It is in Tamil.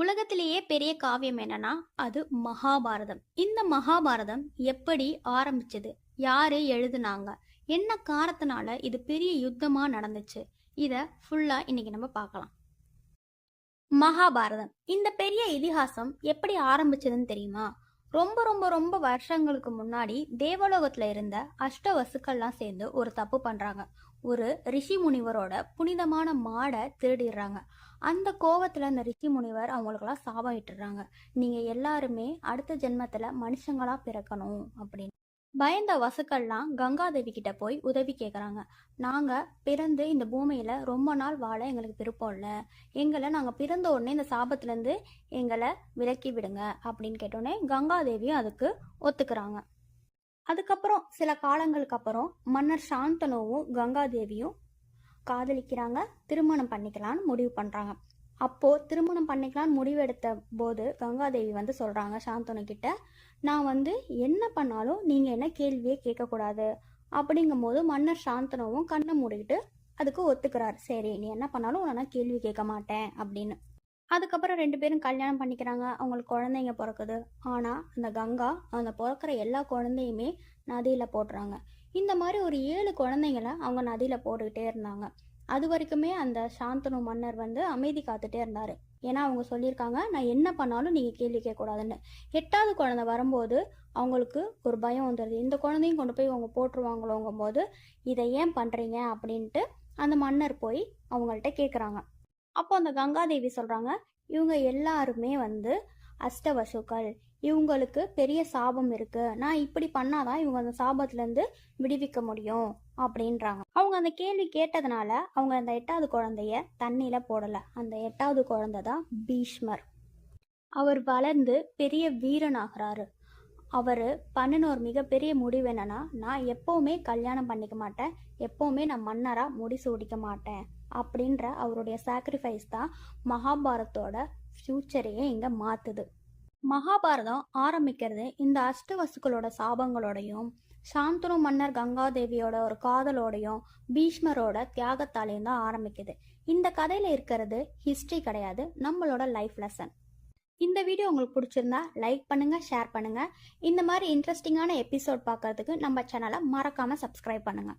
உலகத்திலேயே பெரிய காவியம் என்னன்னா அது மகாபாரதம். இந்த மகாபாரதம் எப்படி ஆரம்பிச்சது, யாரு எழுதுனாங்க, என்ன காரணத்தினால இது பெரிய யுத்தமா நடந்துச்சு, இத ஃபுல்லா இன்னைக்கு நம்ம பார்க்கலாம். மகாபாரதம் இந்த பெரிய இதிகாசம் எப்படி ஆரம்பிச்சதுன்னு தெரியுமா? ரொம்ப ரொம்ப ரொம்ப வருஷங்களுக்கு முன்னாடி தேவலோகத்துல இருந்த அஷ்டவசுக்கள்லாம் சேர்ந்து ஒரு தப்பு பண்றாங்க. ஒரு ரிஷி முனிவரோட புனிதமான மாடை திருடிடுறாங்க. அந்த கோவத்துல அந்த ரிஷி முனிவர் அவங்களுக்கெல்லாம் சாபம் இட்டுறாங்க. நீங்க எல்லாருமே அடுத்த ஜென்மத்துல மனுஷங்களா பிறக்கணும் அப்படின்னு. பயந்த வசுக்கள்லாம் கங்காதேவி கிட்ட போய் உதவி கேட்குறாங்க. நாங்கள் பிறந்து இந்த பூமியில் ரொம்ப நாள் வாழ எங்களுக்கு விருப்பம் இல்லை. எங்களை நாங்கள் பிறந்த உடனே இந்த சாபத்துலேருந்து எங்களை விலக்கி விடுங்க அப்படின்னு கேட்டோடனே கங்காதேவியும் அதுக்கு ஒத்துக்கிறாங்க. அதுக்கப்புறம் சில காலங்களுக்கு அப்புறம் மன்னர் சாந்தனுவும் கங்காதேவியும் காதலிக்கிறாங்க. திருமணம் பண்ணிக்கலான்னு முடிவு பண்ணுறாங்க. அப்போது திருமணம் பண்ணிக்கலான்னு முடிவெடுத்த போது கங்காதேவி வந்து சொல்கிறாங்க சாந்தனு கிட்ட, நான் வந்து என்ன பண்ணாலும் நீங்கள் என்ன கேள்வியே கேட்கக்கூடாது. அப்படிங்கும் போது மன்னர் சாந்தனுவும் கண்ணை மூடிக்கிட்டு அதுக்கு ஒத்துக்கிறார். சரி, நீ என்ன பண்ணாலும் நான் கேள்வி கேட்க மாட்டேன் அப்படின்னு. அதுக்கப்புறம் ரெண்டு பேரும் கல்யாணம் பண்ணிக்கிறாங்க. அவங்களுக்கு குழந்தைங்க பிறக்குது. ஆனால் அந்த கங்கா அந்த பிறக்கிற எல்லா குழந்தையுமே நதியில் போடுறாங்க. இந்த மாதிரி ஒரு 7 குழந்தைங்களை அவங்க நதியில் போட்டுக்கிட்டே இருந்தாங்க. அது வரைக்குமே அந்த சாந்தனு மன்னர் வந்து அமைதி காத்துட்டே இருந்தார். ஏன்னா அவங்க சொல்லியிருக்காங்க, நான் என்ன பண்ணாலும் நீங்கள் கேள்வி கேட்கக்கூடாதுன்னு. 8வது குழந்தை வரும்போது அவங்களுக்கு ஒரு பயம் வந்துடுது. இந்த குழந்தையும் கொண்டு போய் அவங்க போட்டுருவாங்களோங்கும் போது இதை ஏன் பண்ணுறீங்க அப்படின்ட்டு அந்த மன்னர் போய் அவங்கள்ட்ட கேட்குறாங்க. அப்போ அந்த கங்காதேவி சொல்கிறாங்க, இவங்க எல்லாருமே வந்து அஷ்டவசுக்கள், இவங்களுக்கு பெரிய சாபம் இருக்கு. நான் இப்படி பண்ணாதான் இவங்க அந்த சாபத்திலேருந்து விடுவிக்க முடியும் அப்படின்றாங்க. அவங்க அந்த கேள்வி கேட்டதுனால அவங்க அந்த 8வது குழந்தைய தண்ணியில போடல. அந்த 8வது குழந்தை தான் பீஷ்மர். அவர் வளர்ந்து பெரிய வீரனாகிறாரு. அவர் பண்ணின ஒரு மிகப்பெரிய முடிவு என்னன்னா, நான் எப்போவுமே கல்யாணம் பண்ணிக்க மாட்டேன், எப்போவுமே நான் மன்னராக முடிசூடிக்க மாட்டேன் அப்படின்ற அவருடைய சாக்ரிஃபைஸ் தான் மகாபாரத்தோட ஃப்யூச்சரையே இங்கே மாற்றுது. மகாபாரதம் ஆரம்பிக்கிறது இந்த அஷ்டவசுக்களோட சாபங்களோடையும் சாந்தனு மன்னர் கங்காதேவியோட ஒரு காதலோடையும் பீஷ்மரோட தியாகத்தாலையும் தான் ஆரம்பிக்குது. இந்த கதையில இருக்கிறது ஹிஸ்ட்ரி கிடையாது, நம்மளோட லைஃப் லெசன். இந்த வீடியோ உங்களுக்கு பிடிச்சிருந்தா லைக் பண்ணுங்க, ஷேர் பண்ணுங்க. இந்த மாதிரி இன்ட்ரெஸ்டிங்கான எபிசோட் பார்க்கறதுக்கு நம்ம சேனலை மறக்காம சப்ஸ்கிரைப் பண்ணுங்க.